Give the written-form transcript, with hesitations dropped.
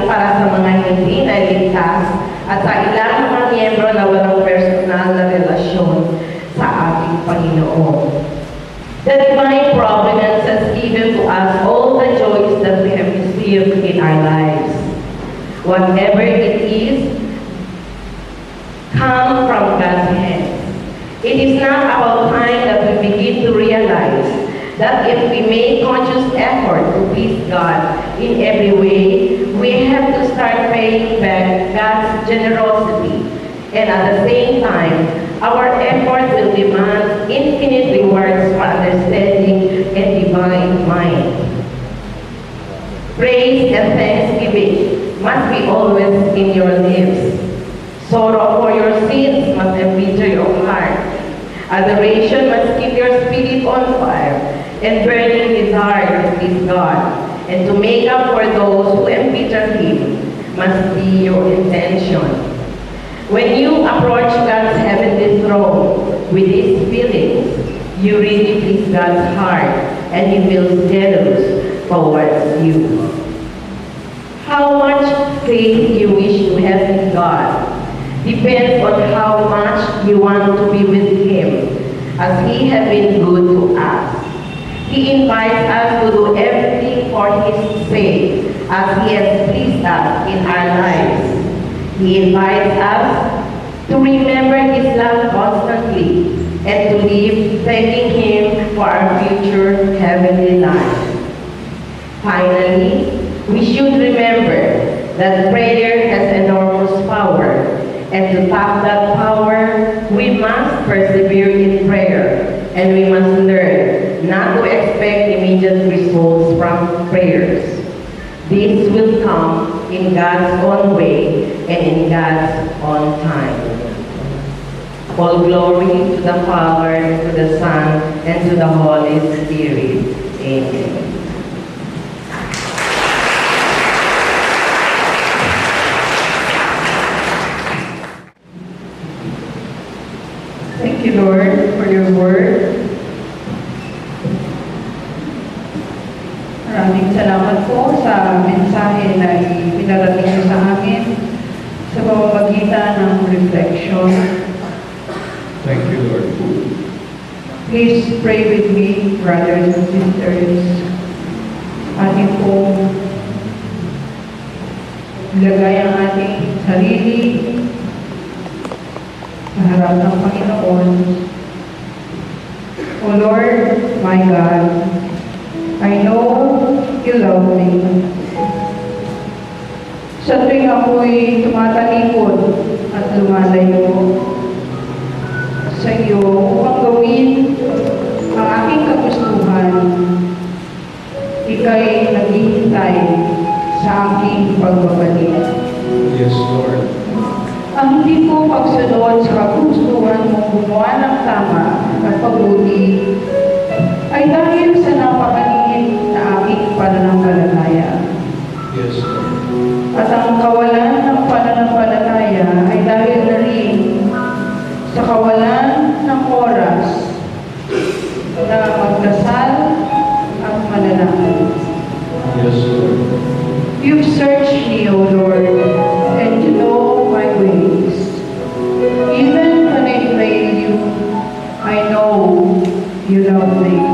para sa mga hindi naligtas at sa ilang mga miyembro na walang personal na relasyon sa ating Panginoon. The divine providence has given to us all the joys that we have received in our lives. Whatever it is, come from God's hands. It is not about time that we begin to realize that if we make conscious effort to please God in every way, we have to start paying back God's generosity. And at the same time, our effort will demand infinite rewards for understanding and divine mind. Praise and thanksgiving must be always in your lips. Sorrow for your sins must embitter your heart. Adoration must keep your spirit on fire and burning desire to please God. And to make up for those who embitter Him must be your intention. When you approach God's heavenly throne with these feelings, you really please God's heart and He feels jealous towards you. How much faith you wish to have in God depends on how much you want to be with Him, as He has been good to us. He invites us to do everything for His sake, as He has pleased us in our lives. He invites us to remember His love constantly and to live thanking Him for our future heavenly life. Finally, we should remember that prayer has enormous power, and to tap that power, we must persevere in prayer, and we must learn not to expect immediate results from prayers. This will come in God's own way and in God's own time. All glory to the Father, to the Son, and to the Holy Spirit. Amen. Thank you, Lord, for your word. Maraming salamat po sa mensahe na ipinarating niyo sa amin sa pamamagitan ng reflection. Thank you, Lord. Please pray with me, brothers and sisters. Ating pong ilagay ang ating sarili sa harap ng Panginoon. O Lord, my God, I know you love me. Sa tuwing ako'y tumatalikod at lumalayo sa iyo upang gawin ang aking kagustuhan, ika'y naghihintay sa aking pagbabalik. Yes, Lord. Ang hindi ko pagsunod sa kagustuhan mong gumawa ng tama at pabuti ay dahil sa napakaliit na aking pananampalataya. Yes, Lord. At ang kawalan ng pananampalataya ay dahil na rin sa kawalan ng oras na magdasal at manalangin. Yes, Lord. You've searched me, O Lord, and you know my ways. Even when I fail you, I know you love me.